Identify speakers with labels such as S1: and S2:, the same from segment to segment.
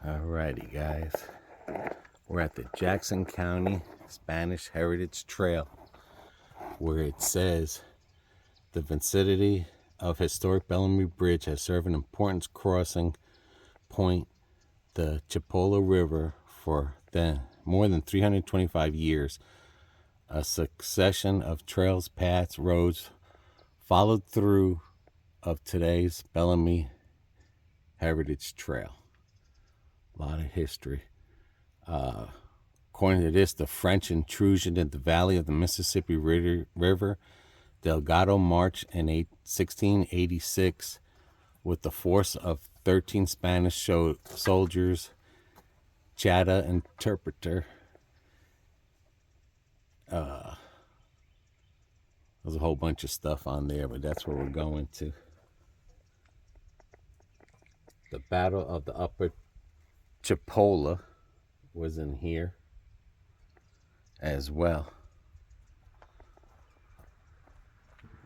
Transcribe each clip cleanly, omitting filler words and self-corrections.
S1: Alrighty, guys. We're at the Jackson County Spanish Heritage Trail, where it says the vicinity of historic Bellamy Bridge has served an important crossing point, the Chipola River, for more than 325 years. A succession of trails, paths, roads followed through of today's Bellamy Heritage Trail. A lot of history. According to this, the French intrusion in the valley of the Mississippi River, Delgado marched in 1686 with the force of 13 Spanish soldiers, Chata interpreter. There's a whole bunch of stuff on there, but that's where we're going to. The Battle of the Upper Chipola was in here as well.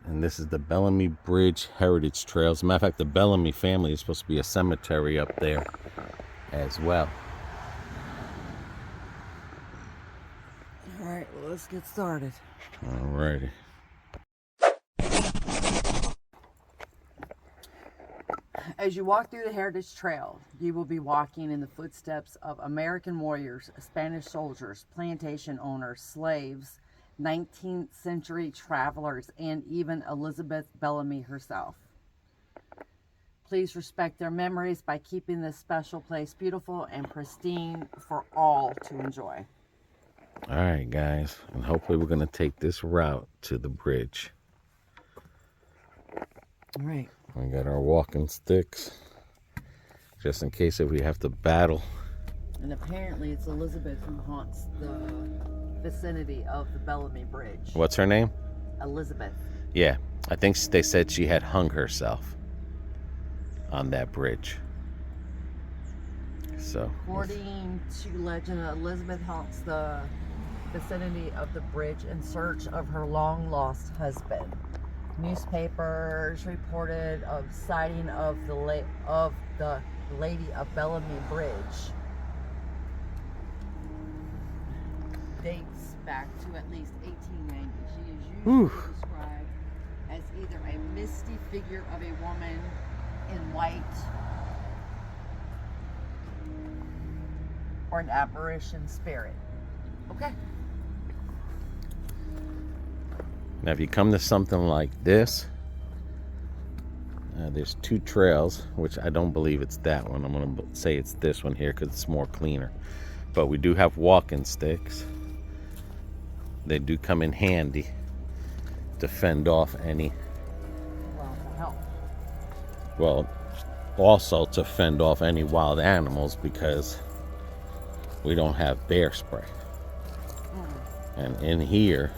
S1: And this is the Bellamy Bridge Heritage Trail. As a matter of fact, the Bellamy family is supposed to be a cemetery up there as well.
S2: All right, well, let's get started.
S1: Alrighty.
S2: As you walk through the Heritage Trail, you will be walking in the footsteps of American warriors, Spanish soldiers, plantation owners, slaves, 19th century travelers, and even Elizabeth Bellamy herself. Please respect their memories by keeping this special place beautiful and pristine for all to enjoy.
S1: All right, guys, and hopefully we're going to take this route to the bridge.
S2: All right.
S1: We got our walking sticks, just in case if we have to battle.
S2: And apparently it's Elizabeth who haunts the vicinity of the Bellamy Bridge.
S1: What's her name?
S2: Elizabeth.
S1: Yeah, I think they said she had hung herself on that bridge. So,
S2: according to legend, Elizabeth haunts the vicinity of the bridge in search of her long-lost husband. Newspapers reported of sighting of the Lady of Bellamy Bridge. Dates back to at least 1890. She is usually described as either a misty figure of a woman in white or an apparition spirit. Okay.
S1: now if you come to something like this, there's two trails, which I don't believe it's that one. I'm going to say it's this one here because it's more cleaner. But we do have walking sticks. They do come in handy to fend off any.
S2: Well, to help.
S1: Well, also to fend off any wild animals because we don't have bear spray. And in here,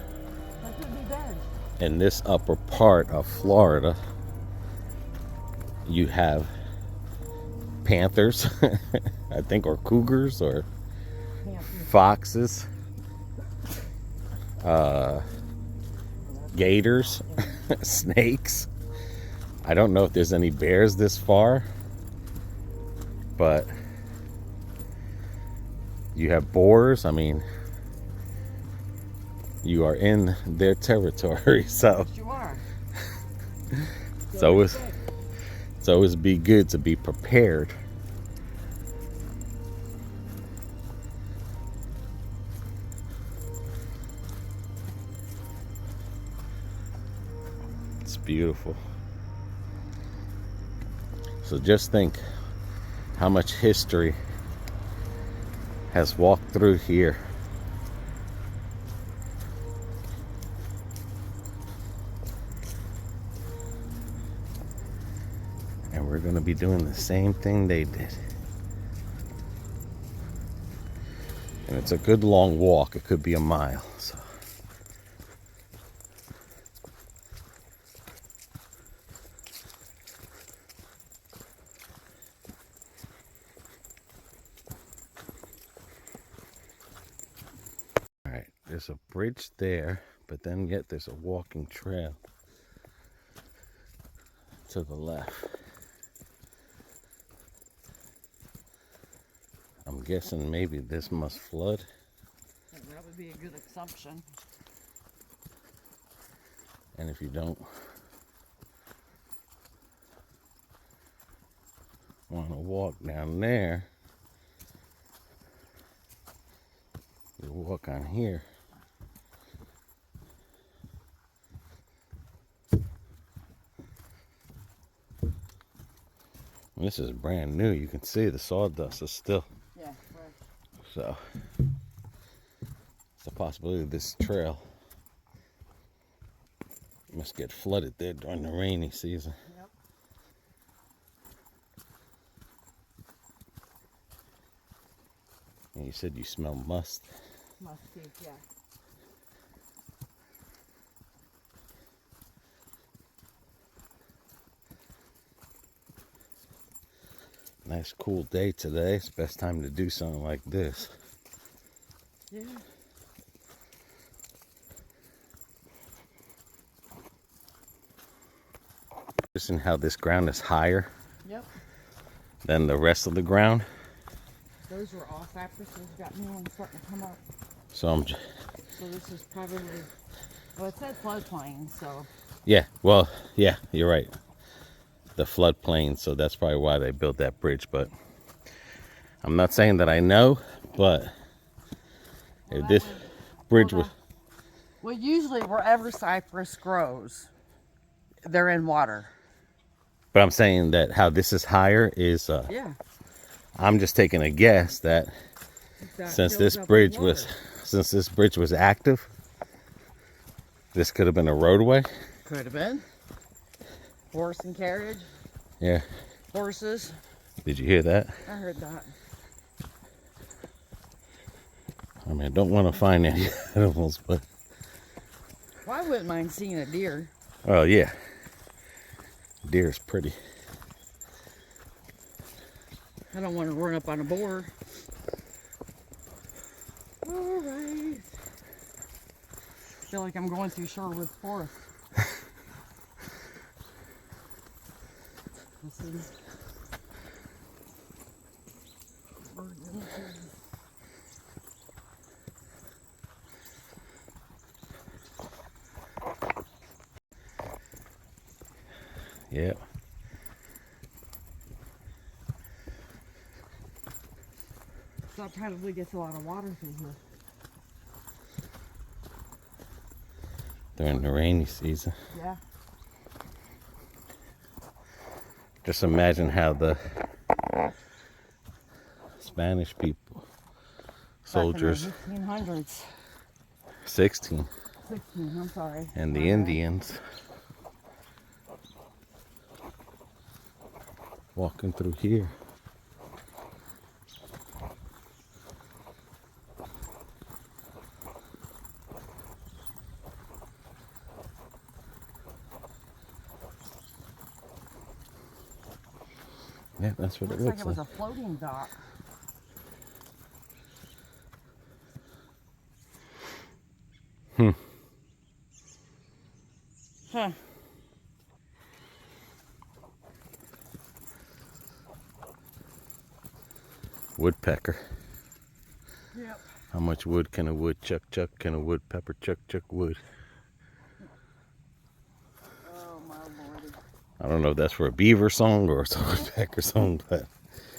S2: That could be dead.
S1: in this upper part of Florida, you have panthers, I think, or cougars, or foxes, gators, snakes. I don't know if there's any bears this far, but you have boars. I mean, you are in their territory, so
S2: Yes, you are.
S1: it's always be good to be prepared. It's beautiful. So just think how much history has walked through here. And we're going to be doing the same thing they did. And it's a good long walk. It could be a mile. So. All right, there's a bridge there, but then yet there's a walking trail to the left. guessing maybe this must flood.
S2: That would be a good assumption.
S1: And if you don't want to walk down there, you walk on here. This is brand new. You can see the sawdust is still.
S2: Yeah, fresh.
S1: So it's a possibility this trail must get flooded there during the rainy season.
S2: Yep.
S1: And you said you smell must.
S2: Musty, yeah.
S1: Nice cool day today. It's the best time to do something like this.
S2: Yeah.
S1: Noticing how this ground is higher
S2: Yep.
S1: than the rest of the ground.
S2: Those were all cypresses. Got new ones starting to come up.
S1: So
S2: So this is probably, well, it said floodplain, so.
S1: yeah, well, yeah, you're right. The floodplain, so that's probably why they built that bridge. But I'm not saying that I know, but if this bridge was,
S2: Well, usually wherever cypress grows, they're in water.
S1: but I'm saying that how this is higher is,
S2: Yeah.
S1: I'm just taking a guess that since this bridge was active, this could have been a roadway.
S2: Could have been. Horse and carriage.
S1: Yeah.
S2: Horses.
S1: Did you hear that?
S2: I heard that.
S1: I mean, I don't want to find any animals, but
S2: Well, I wouldn't mind seeing a deer.
S1: oh yeah, deer's pretty.
S2: I don't want to run up on a boar. All right. Feel like I'm going through Sherwood Forest. This is
S1: Yeah.
S2: so it probably gets a lot of water through here.
S1: During the rainy season.
S2: Yeah.
S1: Just imagine how the Spanish people, soldiers,
S2: Back in the 1800s.
S1: 16,
S2: 16, I'm sorry.
S1: and the Indians walking through here. Yeah, that's what it
S2: Looks like
S1: looks
S2: it was
S1: like.
S2: a floating dock. Huh.
S1: Woodpecker.
S2: Yep.
S1: How much wood can a woodchuck chuck? Can a woodpecker chuck wood?
S2: Oh my lord.
S1: I don't know if that's for a beaver song or a woodpecker song, but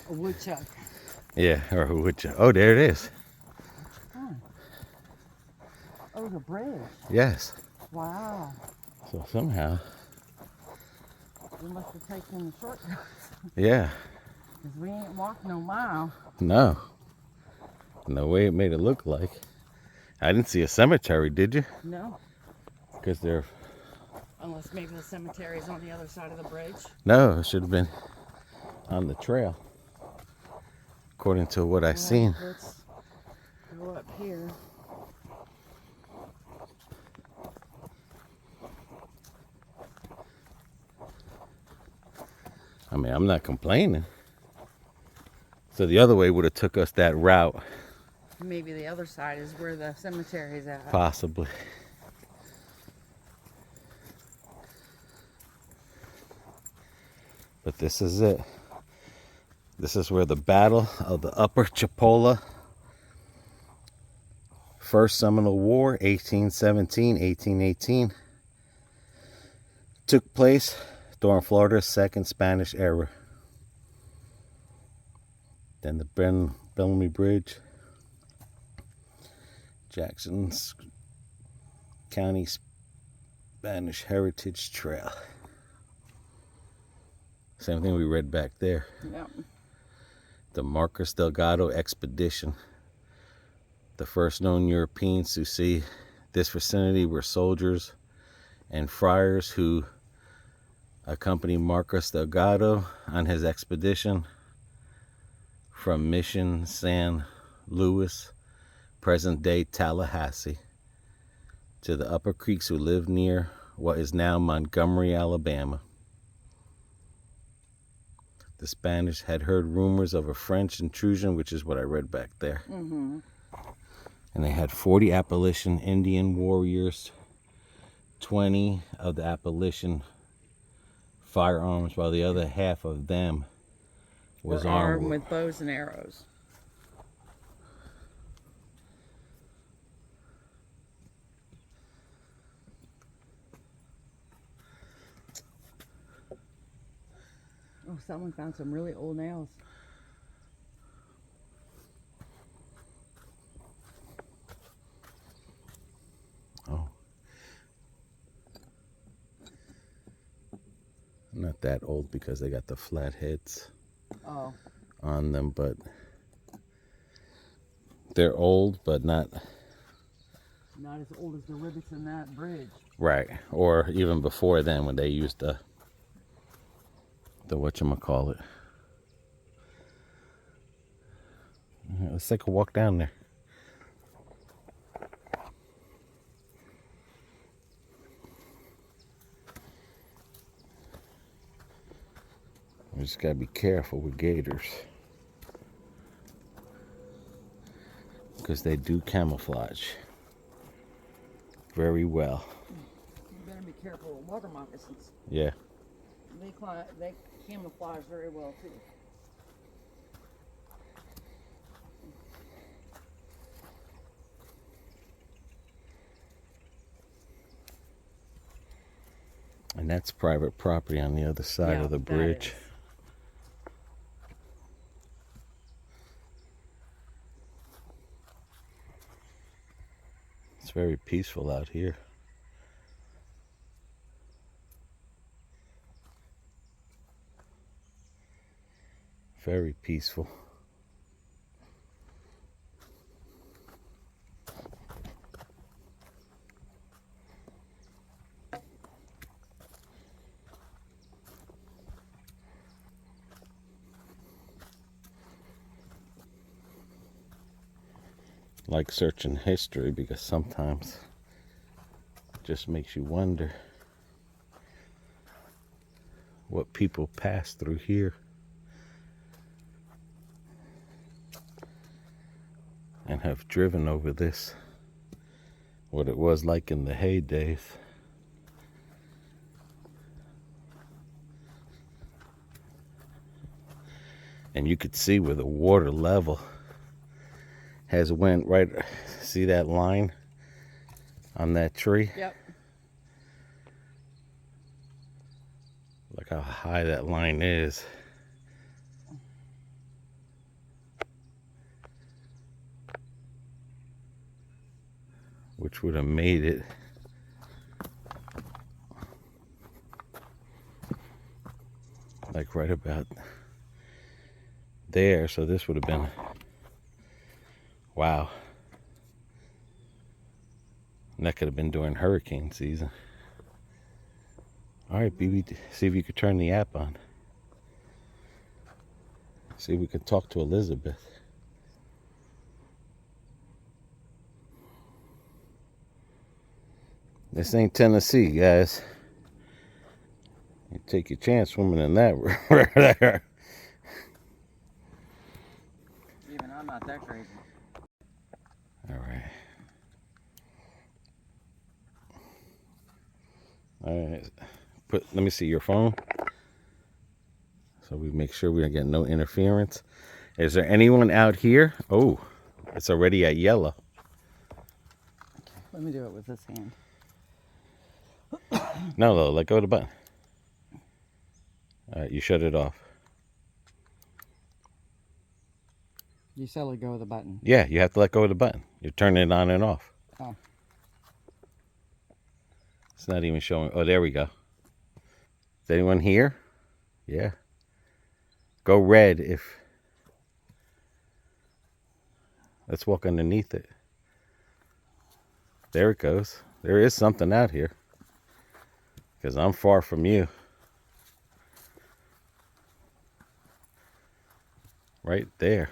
S2: A woodchuck.
S1: yeah, or a woodchuck. Oh, there it is.
S2: Huh. Oh, the bridge.
S1: Yes.
S2: Wow.
S1: So somehow,
S2: We must have taken the shortcuts.
S1: yeah.
S2: Because we ain't walked no mile.
S1: No. No way it made it look like. I didn't see a cemetery, did you?
S2: No.
S1: Because they're...
S2: Unless maybe the cemetery's on the other side of the bridge.
S1: No, it should have been on the trail. According to what I seen.
S2: Let's go up here.
S1: I mean, I'm not complaining. So the other way would have took us that route.
S2: Maybe the other side is where the cemetery's at.
S1: Possibly. But this is it. This is where the Battle of the Upper Chipola, First Seminole War, 1817-1818, took place during Florida's Second Spanish Era. Then the Bellamy Bridge, Jackson County Spanish Heritage Trail. Same thing we read back there.
S2: Yep.
S1: The Marcos Delgado expedition. The first known Europeans to see this vicinity were soldiers and friars who accompanied Marcos Delgado on his expedition from Mission San Luis, present-day Tallahassee, to the Upper Creeks, who lived near what is now Montgomery, Alabama. The Spanish had heard rumors of a French intrusion, which is what I read back there.
S2: Mm-hmm.
S1: And they had 40 Appalachian Indian warriors, 20 of the Appalachian firearms, while the other half of them was armed
S2: with bows and arrows. Oh, someone found some really old nails.
S1: Oh. Not that old because they got the flat heads on them, but they're old, but not
S2: as old as the rivets in that bridge.
S1: Right. Or even before then when they used the whatchamacallit. Let's take a walk down there. We just gotta be careful with gators, because they do camouflage very well.
S2: You better be careful with water moccasins.
S1: Yeah.
S2: They camouflage very well too.
S1: And that's private property on the other side of the bridge. It's very peaceful out here. Very peaceful. Like searching history, because sometimes it just makes you wonder what people passed through here and have driven over this, what it was like in the heydays. And you could see where the water level has went right. See that line on that tree?
S2: Yep.
S1: Look how high that line is. Which would have made it like right about there. So this would have been, wow. And that could have been during hurricane season. All right, BB, see if you could turn the app on. See if we could talk to Elizabeth. This ain't Tennessee, guys. You take your chance swimming in that river.
S2: Even I'm not that crazy.
S1: All right. All right. Let me see your phone. so we make sure we get no interference. Is there anyone out here? Oh, it's already at yellow.
S2: Okay, let me do it with this hand.
S1: No, let go of the button. All right, you shut it off.
S2: You said let go of the button.
S1: Yeah, you have to let go of the button. You're turning it on and off.
S2: Oh.
S1: It's not even showing. Oh, there we go. Is anyone here? Yeah. Go red if... Let's walk underneath it. There it goes. There is something out here. Because I'm far from you. Right there.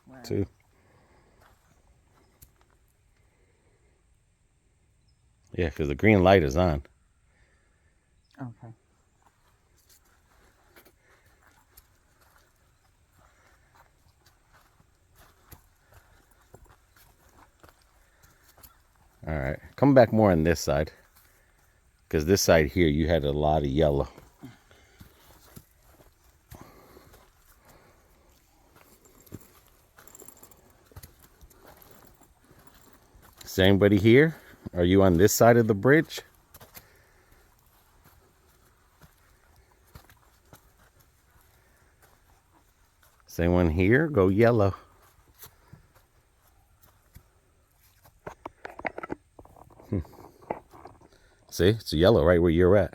S2: Where?
S1: Too. Yeah, because the green light is on.
S2: Okay.
S1: All right. Come back more on this side. Because this side here, you had a lot of yellow. Is anybody here? Are you on this side of the bridge? Is anyone here? Go yellow. See, it's yellow right where you're at.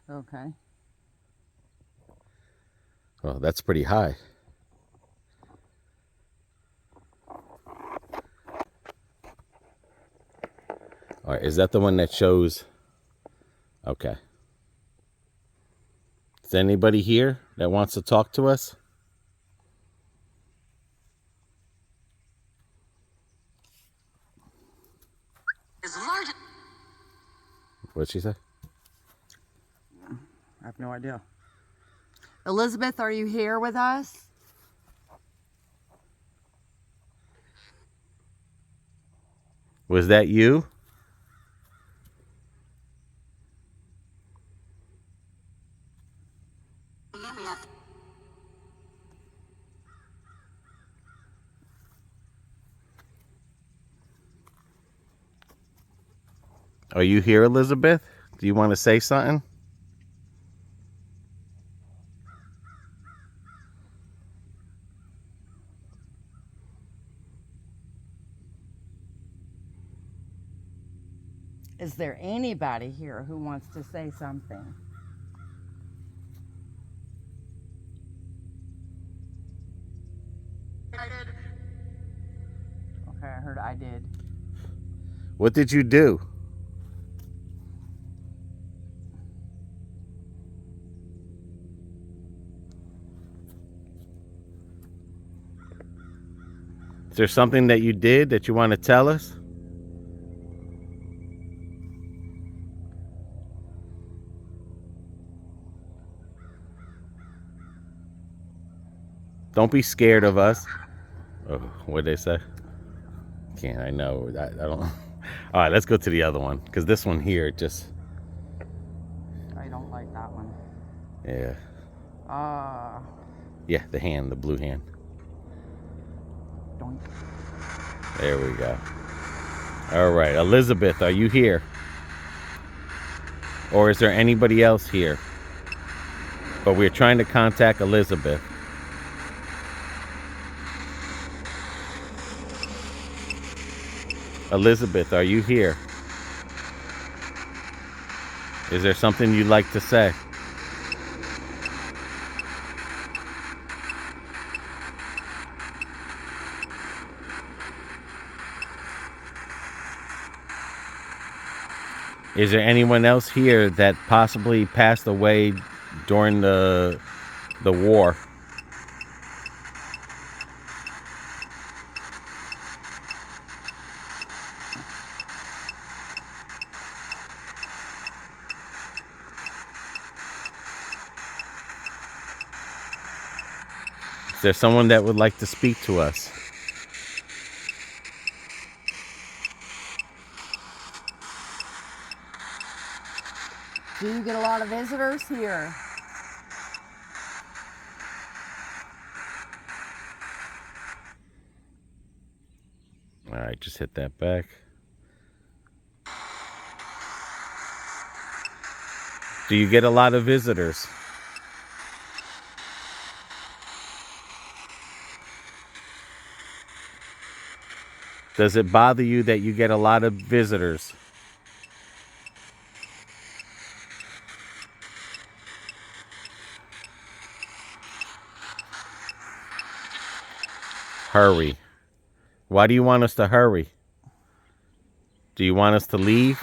S2: Okay.
S1: Well, that's pretty high. All right, is that the one that shows? Okay. Is anybody here that wants to talk to us? What'd she say?
S2: I have no idea. Elizabeth, are you here with us?
S1: Was that you? Are you here, Elizabeth? Do you want to say something?
S2: Is there anybody here who wants to say something? Okay, I heard I did.
S1: What did you do? Is there something that you did that you want to tell us? Don't be scared of us. Oh, what'd they say? Can't, I know. I don't. All right, let's go to the other one. Because this one here just...
S2: I don't like that one.
S1: Yeah.
S2: Ah.
S1: Yeah, the hand, the blue hand.
S2: Doink.
S1: There we go. All right, Elizabeth, are you here? Or is there anybody else here? But we're trying to contact Elizabeth. Elizabeth, are you here? Is there something you'd like to say? Is there anyone else here that possibly passed away during the war? Is there someone that would like to speak to us?
S2: Do you get a lot of visitors here?
S1: All right, just hit that back. Do you get a lot of visitors? Does it bother you that you get a lot of visitors? Hurry. Why do you want us to hurry? Do you want us to leave?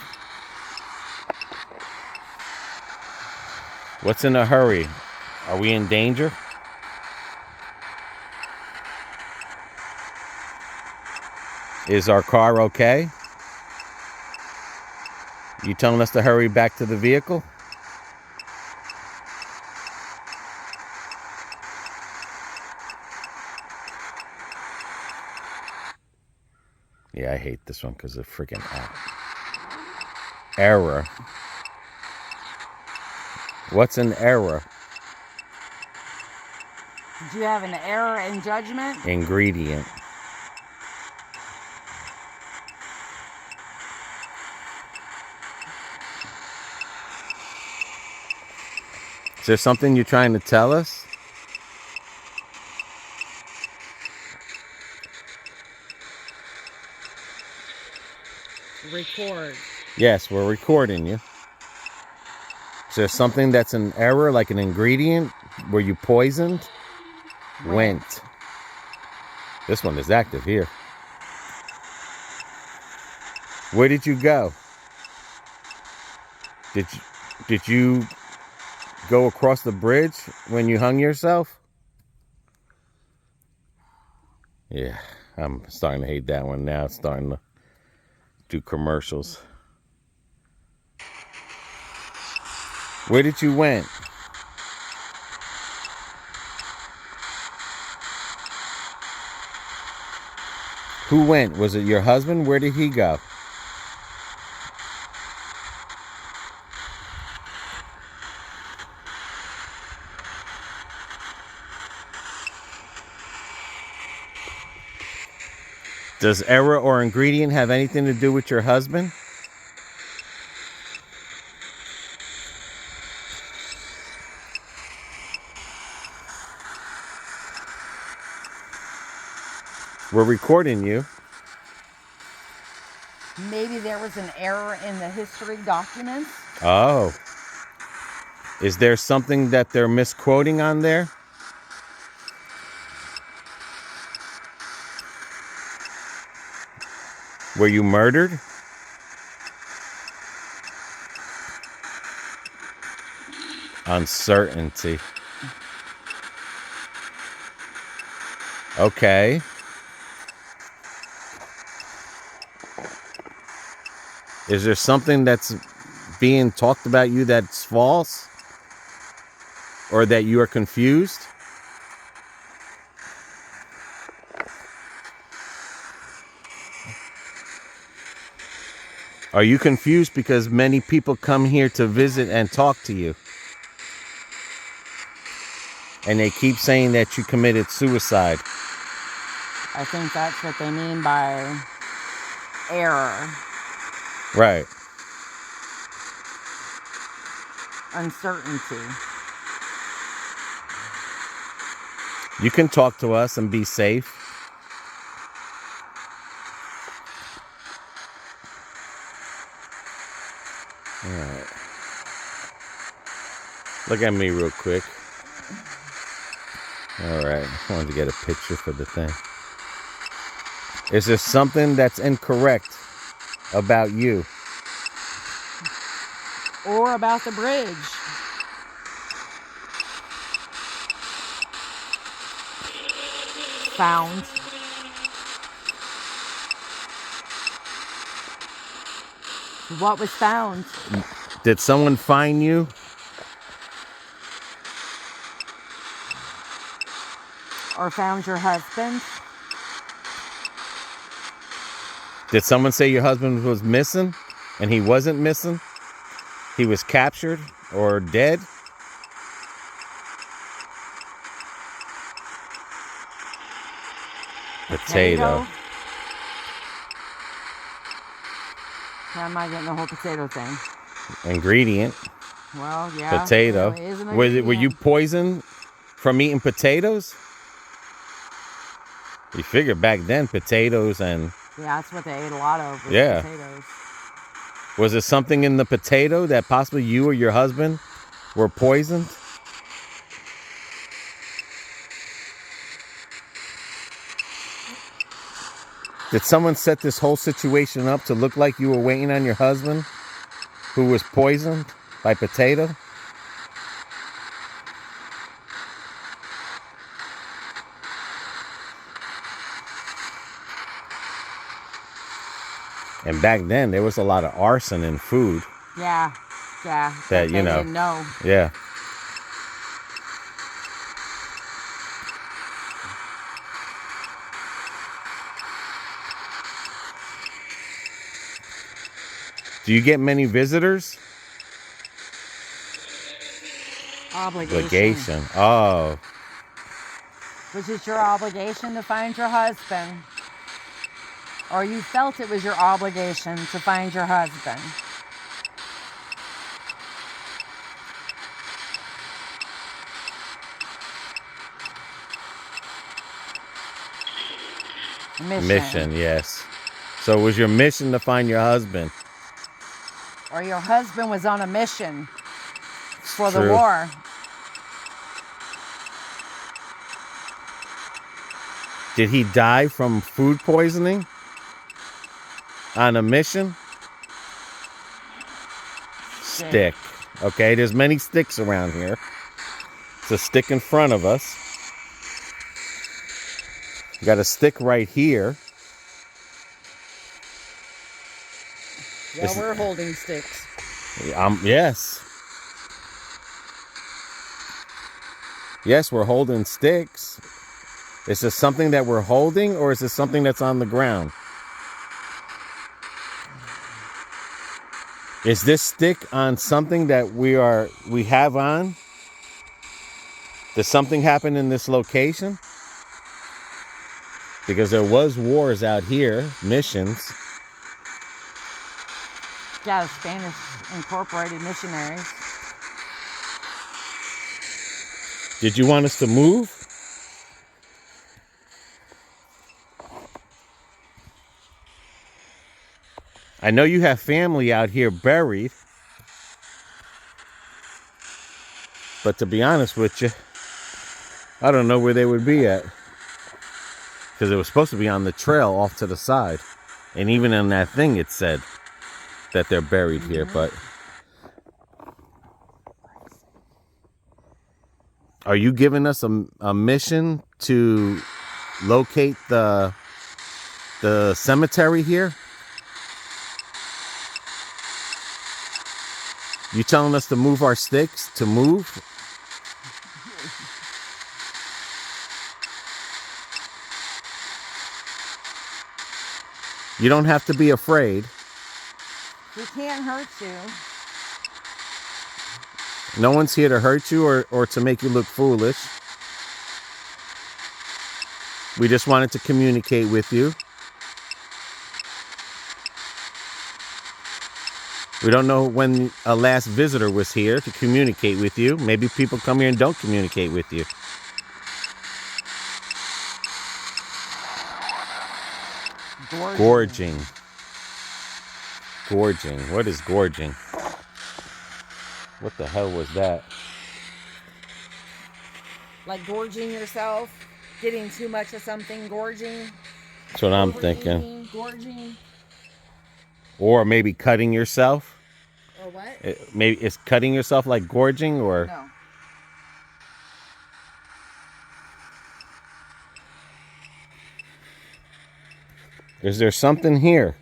S1: What's in a hurry? Are we in danger? Is our car okay? You telling us to hurry back to the vehicle? Yeah, I hate this one because of freaking error. What's an error?
S2: Did you have an error in judgment?
S1: Ingredient. Is there something you're trying to tell us?
S2: Record.
S1: Yes, we're recording you. Is there something that's an error, like an ingredient? Were you poisoned? Went. This one is active here. Where did you go? Did you go across the bridge when you hung yourself? Yeah, I'm starting to hate that one now. It's starting to do commercials. Where did you went? Who went? Was it your husband? Where did he go? Does error or ingredient have anything to do with your husband? We're recording you.
S2: Maybe there was an error in the history documents.
S1: Oh. Is there something that they're misquoting on there? Were you murdered? Uncertainty. Okay. Is there something that's being talked about you that's false? Or that you are confused? Are you confused because many people come here to visit and talk to you? And they keep saying that you committed suicide.
S2: I think that's what they mean by error.
S1: Right.
S2: Uncertainty.
S1: You can talk to us and be safe. All right. Look at me real quick. All right. I wanted to get a picture for the thing. Is there something that's incorrect about you?
S2: Or about the bridge. Found. What was found?
S1: Did someone find you?
S2: Or found your husband?
S1: Did someone say your husband was missing and he wasn't missing? He was captured or dead? Potato.
S2: I'm not getting the whole potato thing.
S1: Ingredient.
S2: Well, yeah.
S1: Potato.
S2: It is an
S1: Were
S2: ingredient.
S1: you poisoned from eating potatoes? You figure back then potatoes and...
S2: Yeah, that's what they ate a lot of. Was
S1: Yeah.
S2: Potatoes.
S1: Was there something in the potato that possibly you or your husband were poisoned? Did someone set this whole situation up to look like you were waiting on your husband who was poisoned by potato? And back then there was a lot of arson in food.
S2: Yeah. Yeah.
S1: That,
S2: they didn't know.
S1: Yeah. Do you get many visitors?
S2: Obligation.
S1: Oh.
S2: Was it your obligation to find your husband? Or you felt it was your obligation to find your husband?
S1: Mission, yes. So it was your mission to find your husband?
S2: Or your husband was on a mission for
S1: True.
S2: the war?
S1: Did he die from food poisoning? On a mission? Stick. Okay, there's many sticks around here. It's a stick in front of us. We got a stick right here.
S2: Yeah, we're holding sticks.
S1: Yes. Yes, we're holding sticks. Is this something that we're holding, or is this something that's on the ground? Is this stick on something that we have on? Did something happen in this location? Because there was wars out here, missions.
S2: Yeah, the Spanish incorporated missionaries.
S1: Did you want us to move? I know you have family out here buried. But to be honest with you, I don't know where they would be at. Because it was supposed to be on the trail off to the side. And even in that thing it said that they're buried here. But are you giving us a mission to locate the cemetery here? You telling us to move our sticks? To move? You don't have to be afraid.
S2: We can't hurt you.
S1: No one's here to hurt you or to make you look foolish. We just wanted to communicate with you. We don't know when a last visitor was here to communicate with you. Maybe people come here and don't communicate with you. Gorging. Gorging. What is gorging? What the hell was that?
S2: Like gorging yourself, getting too much of something, gorging.
S1: That's what I'm thinking.
S2: Gorging.
S1: Or maybe cutting yourself.
S2: Or what?
S1: Maybe it's cutting yourself like gorging, or
S2: No.
S1: is there something here?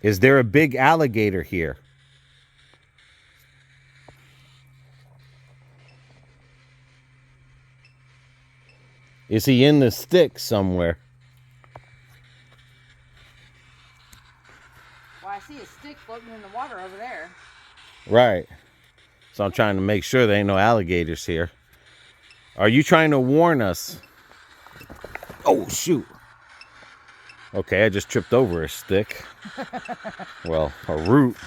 S1: Is there a big alligator here? Is he in the stick somewhere?
S2: Well, I see a stick floating in the water over there.
S1: Right. So I'm trying to make sure there ain't no alligators here. Are you trying to warn us? Oh, shoot. Okay, I just tripped over a stick. Well, a root.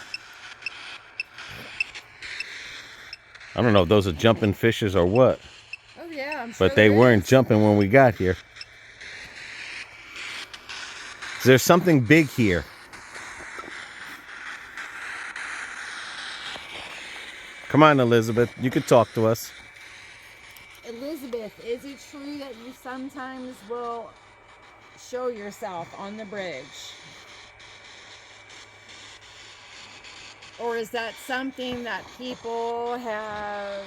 S1: I don't know if those are jumping fishes or what.
S2: Oh, yeah, I'm sure
S1: But they weren't
S2: is.
S1: jumping when we got here. There's something big here. Come on, Elizabeth. You can talk to us.
S2: Elizabeth, is it true that you sometimes will show yourself on the bridge? Or is that something that people have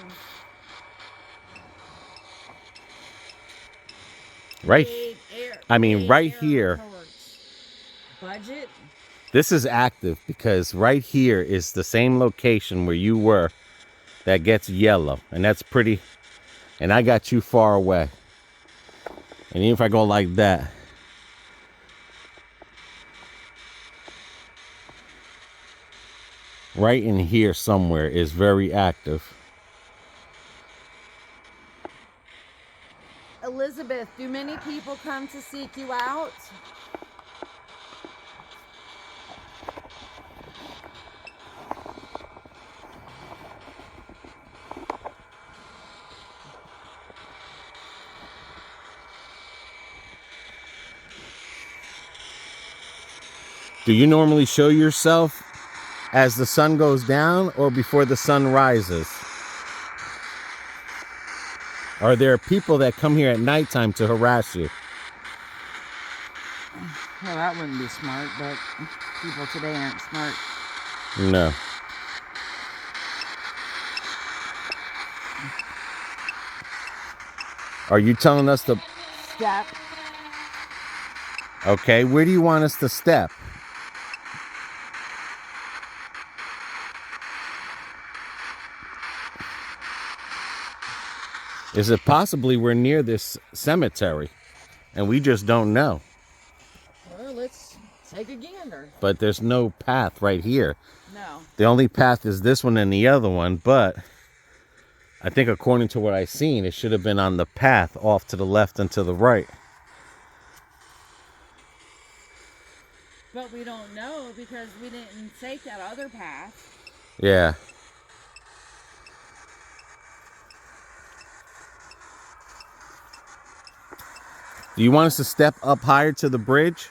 S1: Right. Right
S2: air
S1: here.
S2: Budget?
S1: This is active because right here is the same location where you were that gets yellow. And that's pretty. And I got you far away. And even if I go like that. Right in here somewhere is very active.
S2: Elizabeth, do many people come to seek you out?
S1: Do you normally show yourself as the sun goes down or before the sun rises? Are there people that come here at nighttime to harass you?
S2: Well, that wouldn't be smart, but people today aren't smart.
S1: No. Are you telling us to
S2: Step.
S1: Okay, where do you want us to step? Is it possibly we're near this cemetery and we just don't know?
S2: Well, let's take a gander.
S1: But there's no path right here.
S2: No.
S1: The only path is this one and the other one, but I think according to what I've seen, it should have been on the path off to the left and to the right.
S2: But we don't know because we didn't take that other path.
S1: Yeah. Do you want us to step up higher to the bridge?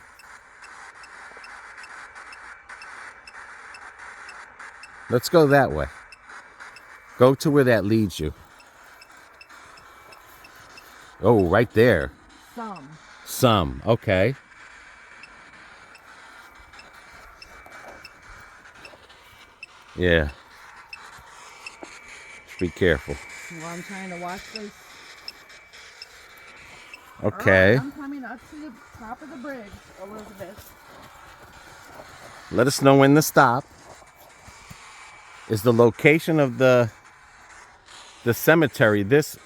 S1: Let's go that way. Go to where that leads you. Oh, right there. Some. Okay. Yeah. Just be careful.
S2: Well, I'm trying to watch this.
S1: Okay.
S2: Right, I'm coming up to the top of the bridge, Elizabeth.
S1: Let us know when to stop. Is the location of the cemetery this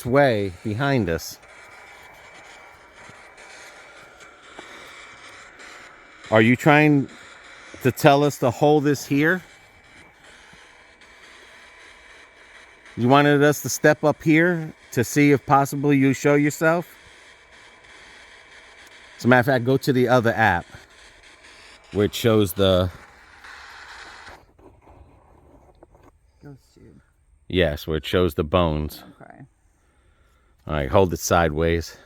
S1: way behind us? Are you trying to tell us to hold this here? You wanted us to step up here to see if possibly you show yourself? As a matter of fact, go to the other app where it shows the...
S2: Ghost tube.
S1: Yes, where it shows the bones.
S2: Okay.
S1: All right, hold it sideways.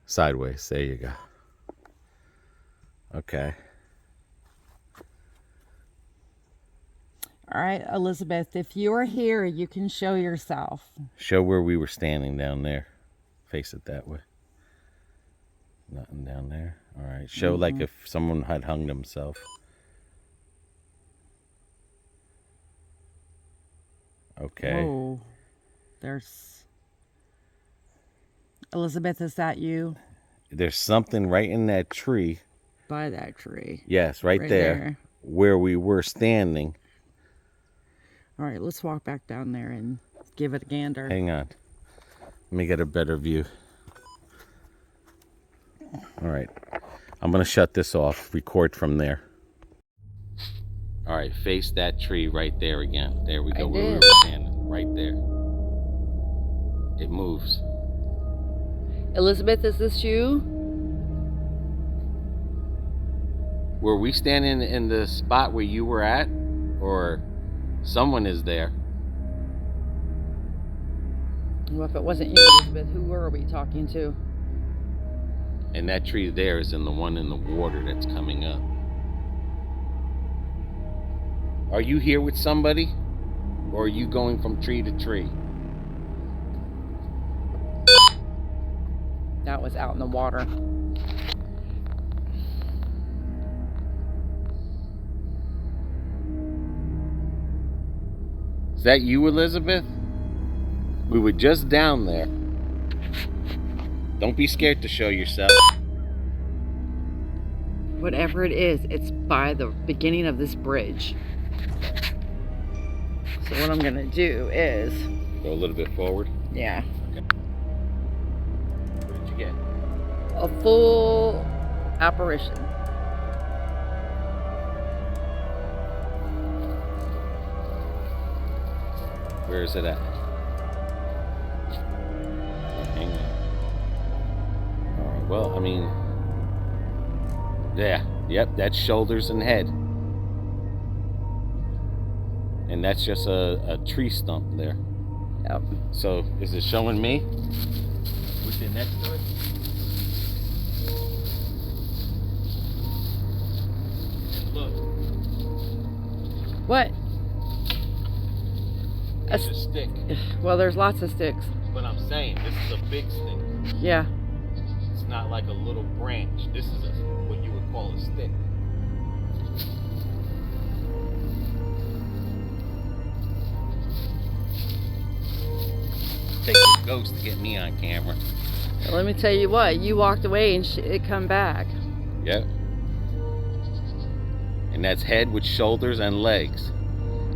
S1: Sideways, there you go. Okay.
S2: All right, Elizabeth, if you are here, you can show yourself.
S1: Show where we were standing down there. Face it that way. Nothing down there. All right. Show like if someone had hung themselves. Okay.
S2: Whoa. There's... Elizabeth, is that you?
S1: There's something right in that tree.
S2: By that tree.
S1: Yes, right there. Where we were standing.
S2: All right, let's walk back down there and give it a gander.
S1: Hang on. Let me get a better view. All right. I'm going to shut this off. Record from there. All right. Face that tree right there again. There we go. Where we were standing. Right there. It moves.
S2: Elizabeth, is this you?
S1: Were we standing in the spot where you were at? Or someone is there?
S2: Well, if it wasn't you, Elizabeth, who were we talking to?
S1: And that tree there is in the one in the water that's coming up. Are you here with somebody? Or are you going from tree to tree?
S2: That was out in the water.
S1: Is that you, Elizabeth? We were just down there. Don't be scared to show yourself.
S2: Whatever it is, it's by the beginning of this bridge. So what I'm gonna do is...
S1: Go a little bit forward.
S2: Yeah.
S1: Okay. What did you get?
S2: A full apparition.
S1: Where is it at? Hang on. Alright, well, I mean... Yeah, yep, that's shoulders and head. And that's just a tree stump there.
S2: Yep.
S1: So, is it showing me? With it next to it? And look.
S2: What?
S1: It's a stick.
S2: Well, there's lots of sticks.
S1: But I'm saying, this is a big stick.
S2: Yeah.
S1: It's not like a little branch. This is what you would call a stick. Takes a ghost to get me on camera.
S2: Well, let me tell you what. You walked away and it come back.
S1: Yep. And that's head with shoulders and legs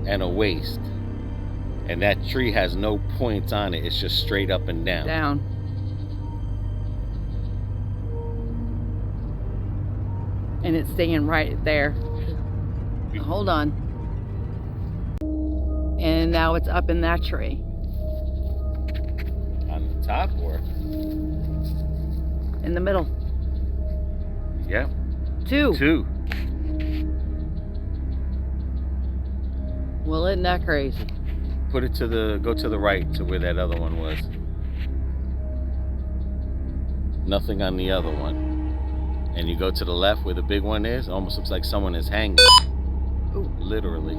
S1: and a waist. And that tree has no points on it. It's just straight up and down.
S2: Down. And it's staying right there. Hold on. And now it's up in that tree.
S1: On the top or?
S2: In the middle.
S1: Yep.
S2: Two. Well, isn't that crazy?
S1: Put it go to the right to where that other one was. Nothing on the other one. And you go to the left where the big one is, almost looks like someone is hanging.
S2: Ooh.
S1: Literally.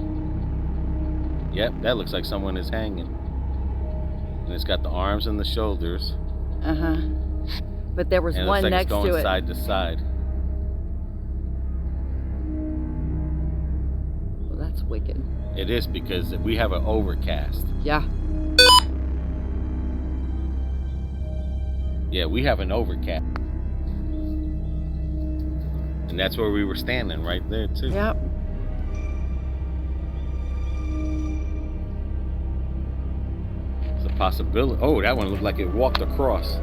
S1: Yep, that looks like someone is hanging. And it's got the arms and the shoulders.
S2: Uh-huh. But there was
S1: And
S2: one
S1: it looks like
S2: next
S1: it's going
S2: to it.
S1: side to side.
S2: Well, that's wicked.
S1: It is because we have an overcast.
S2: Yeah.
S1: Yeah, we have an overcast. And that's where we were standing, right there too.
S2: Yep.
S1: It's a possibility. Oh, that one looked like it walked across.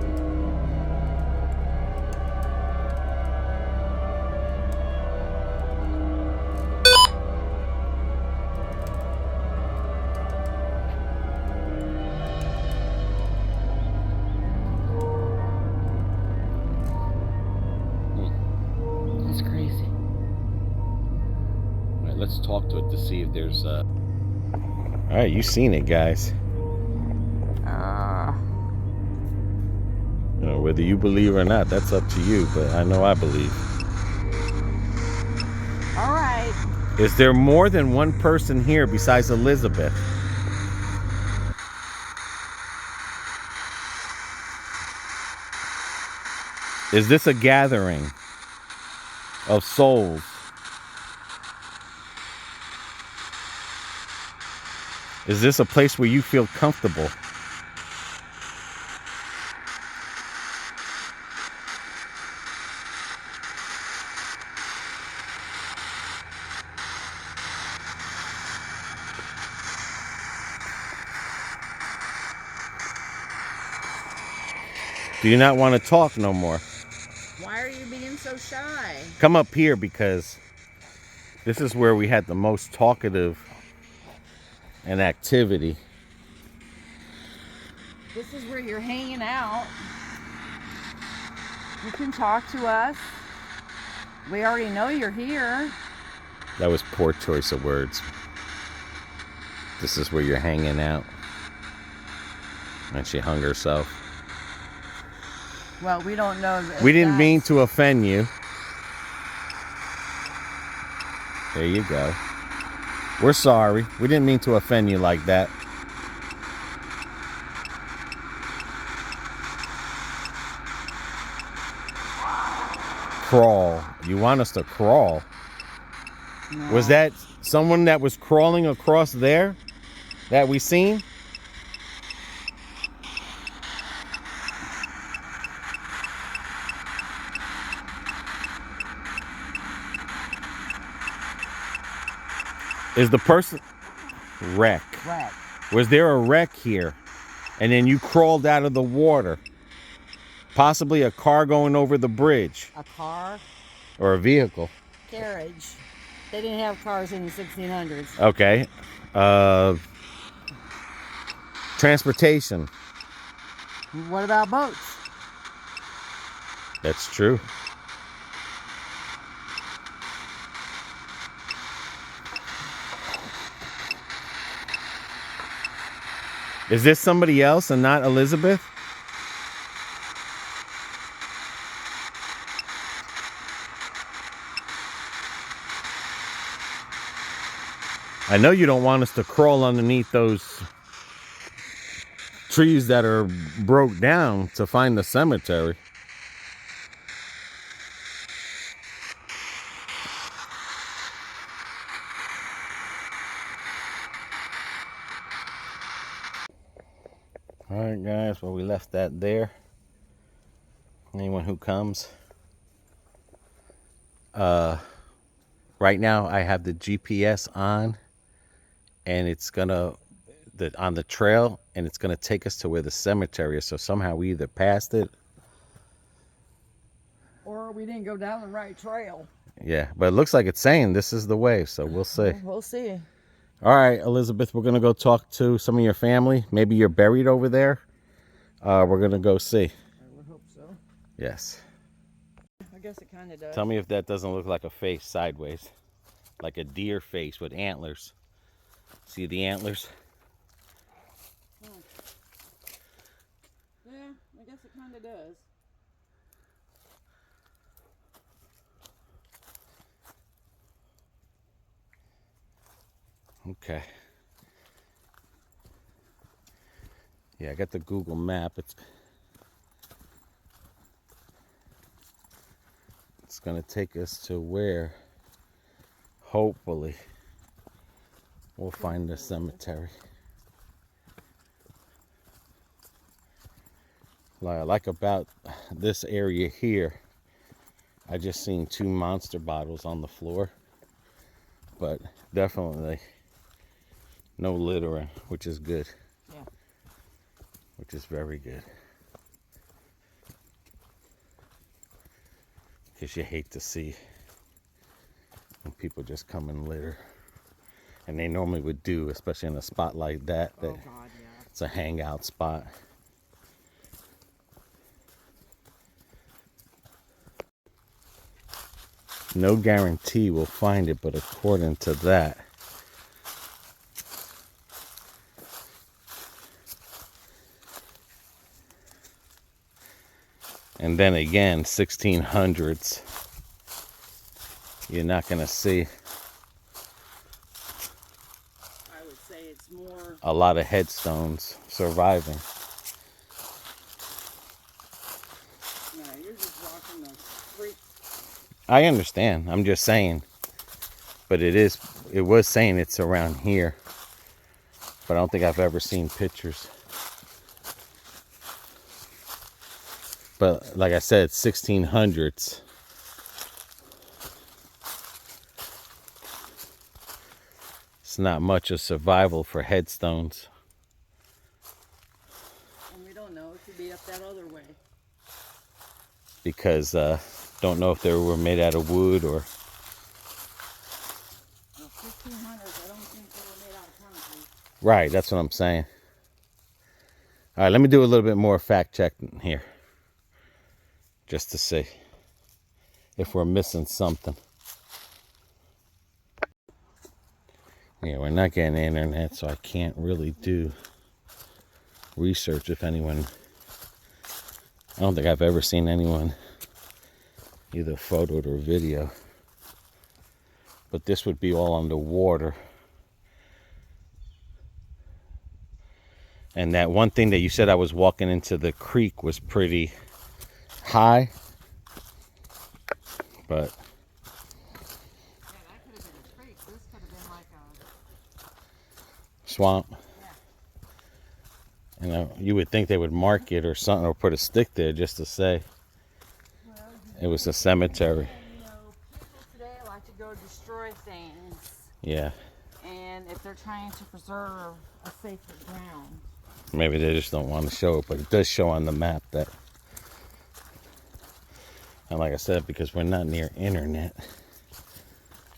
S2: That's crazy.
S1: All right, let's talk to it to see if there's All right, you seen it, guys. Whether you believe or not, that's up to you, but I know I believe.
S2: All right.
S1: Is there more than one person here besides Elizabeth? Is this a gathering of souls? Is this a place where you feel comfortable? Do you not want to talk no more?
S2: Why are you being so shy?
S1: Come up here because this is where we had the most talkative and activity.
S2: This is where you're hanging out. You can talk to us. We already know you're here.
S1: That was poor choice of words. This is where you're hanging out. And she hung herself.
S2: Well, we don't know.
S1: We didn't mean to offend you. There you go. We're sorry. We didn't mean to offend you like that. Crawl. You want us to crawl?
S2: No.
S1: Was that someone that was crawling across there that we seen? Is the person wreck?
S2: Wreck.
S1: Was there a wreck here? And then you crawled out of the water? Possibly a car going over the bridge?
S2: A car?
S1: Or a vehicle?
S2: Carriage. They didn't have cars in the 1600s.
S1: Okay. Transportation.
S2: What about boats?
S1: That's true. Is this somebody else and not Elizabeth? I know you don't want us to crawl underneath those trees that are broke down to find the cemetery. All right, guys, well, we left that there. Anyone who comes. Right now I have the GPS on, and it's gonna on the trail, and it's gonna take us to where the cemetery is. So somehow we either passed it,
S2: or we didn't go down the right trail.
S1: Yeah, but it looks like it's saying this is the way, so we'll see.
S2: We'll see.
S1: All right, Elizabeth, we're gonna go talk to some of your family. Maybe you're buried over there. We're gonna go see.
S2: I would hope so.
S1: Yes.
S2: I guess it kind of does.
S1: Tell me if that doesn't look like a face sideways, like a deer face with antlers. See the antlers?
S2: Yeah, I guess it kind of does.
S1: Okay. Yeah, I got the Google map. It's gonna take us to where hopefully we'll find the cemetery. What I like about this area here, I just seen 2 monster bottles on the floor, but definitely no littering, which is good.
S2: Yeah.
S1: Which is very good. Because you hate to see when people just come and litter. And they normally would do, especially in a spot like that.
S2: Oh, God, yeah.
S1: It's a hangout spot. No guarantee we'll find it, but according to that, and then again, 1600s, you're not going to see
S2: I would say it's more
S1: a lot of headstones surviving.
S2: No, you're just walking the street.
S1: I understand. I'm just saying. But it was saying it's around here. But I don't think I've ever seen pictures. But like I said, 1600s. It's not much of survival for headstones.
S2: And we don't know. It could be up that other way.
S1: Because don't know if they were made out of wood or...
S2: Well, 1600s, I don't think they were made out of concrete.
S1: Right, that's what I'm saying. All right, let me do a little bit more fact checking here, just to see if we're missing something. Yeah, we're not getting the internet, so I can't really do research if anyone... I don't think I've ever seen anyone either photoed or video. But this would be all underwater. And that one thing that you said I was walking into the creek was pretty high. But...
S2: yeah, that could have been a creek. This could have been like a...
S1: swamp.
S2: Yeah.
S1: You know, you would think they would mark it or something, or put a stick there just to say it was a cemetery.
S2: You know, people today like to go destroy things.
S1: Yeah.
S2: And if they're trying to preserve a sacred ground.
S1: Maybe they just don't want to show it, but it does show on the map that. And like I said, because we're not near internet.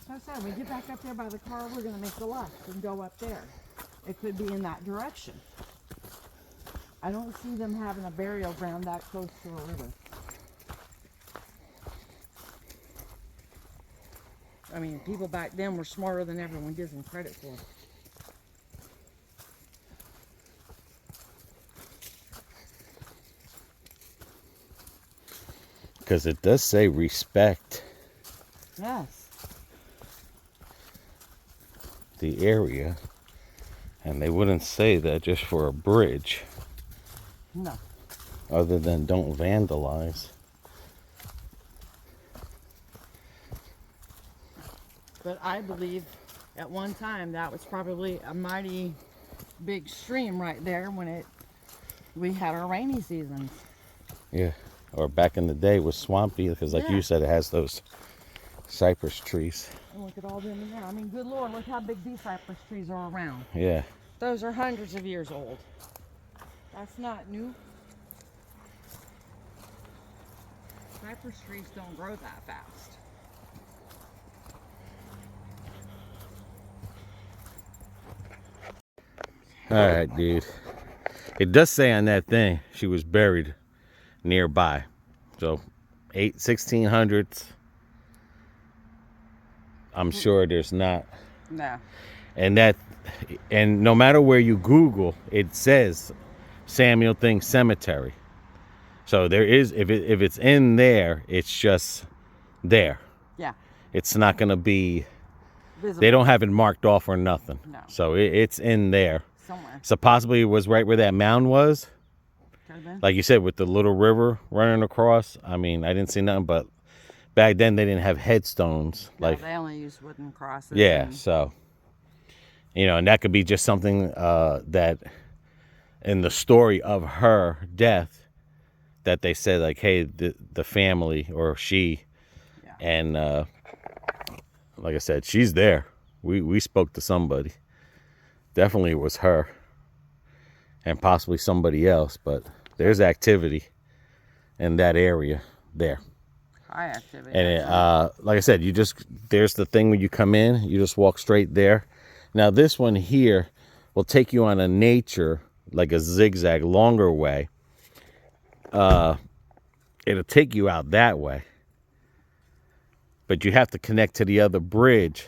S2: So I said, when we get back up there by the car, we're going to make the left and go up there. It could be in that direction. I don't see them having a burial ground that close to a river. I mean, people back then were smarter than everyone gives them credit for.
S1: Because it does say respect
S2: Yes.
S1: the area. And they wouldn't say that just for a bridge.
S2: No.
S1: Other than don't vandalize.
S2: But I believe at one time that was probably a mighty big stream right there when we had our rainy seasons.
S1: Yeah. Or back in the day was swampy, because like you said, it has those cypress trees.
S2: And look at all them now. I mean, good Lord, look how big these cypress trees are around.
S1: Yeah.
S2: Those are hundreds of years old. That's not new. Cypress trees don't grow that fast.
S1: All right, dude. It does say on that thing she was buried nearby. So 1600s. I'm sure there's not.
S2: No.
S1: And no matter where you Google, it says Samuel Thing Cemetery. So there is, if it's in there, it's just there.
S2: Yeah.
S1: It's not going to be
S2: Visible.
S1: They don't have it marked off or nothing.
S2: No.
S1: So it's in there.
S2: Somewhere.
S1: So possibly it was right where that mound was. Like you said, with the little river running across. I mean, I didn't see nothing, but back then they didn't have headstones.
S2: No,
S1: like
S2: they only used wooden crosses.
S1: Yeah, so, you know, and that could be just something that in the story of her death that they said, like, hey, the family or she, and like I said, she's there. We spoke to somebody. Definitely it was her and possibly somebody else, but there's activity in that area there.
S2: High activity.
S1: And like I said, there's the thing when you come in, you just walk straight there. Now this one here will take you on a nature, like a zigzag, longer way. It'll take you out that way. But you have to connect to the other bridge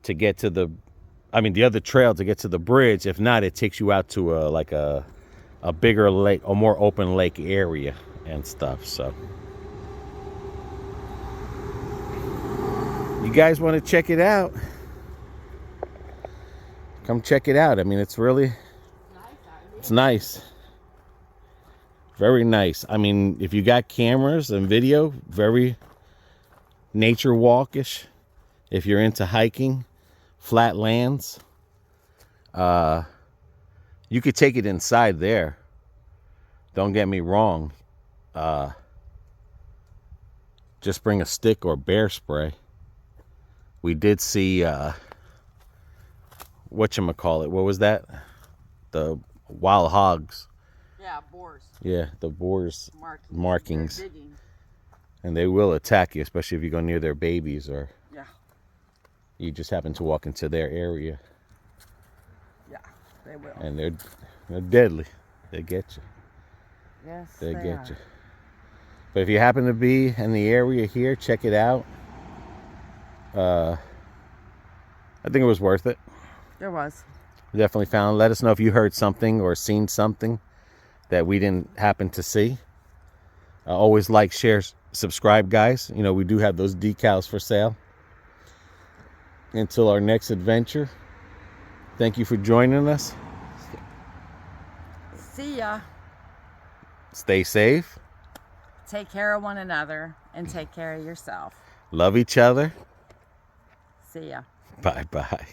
S1: to get to the other trail to get to the bridge. If not, it takes you out to a bigger lake, a more open lake area and stuff. So you guys want to check it out, come check it out. I mean, it's nice. Very nice. I mean, if you got cameras and video, very nature walkish. If you're into hiking, flat lands, you could take it inside there. Don't get me wrong. Just bring a stick or bear spray. We did see whatchamacallit. What was that? The wild hogs.
S2: Yeah, boars.
S1: Yeah, the boars markings.
S2: They're digging.
S1: And they will attack you, especially if you go near their babies or you just happen to walk into their area.
S2: Yeah, they will.
S1: And they're deadly. They get you.
S2: Yes,
S1: They
S2: they
S1: get
S2: are.
S1: you. But if you happen to be in the area here, check it out. I think it was worth it.
S2: There was.
S1: Definitely found. Let us know if you heard something or seen something that we didn't happen to see. Always like, share, subscribe, guys. You know, we do have those decals for sale. Until our next adventure, thank you for joining us.
S2: See ya.
S1: Stay safe.
S2: Take care of one another and take care of yourself.
S1: Love each other.
S2: See ya.
S1: Bye-bye.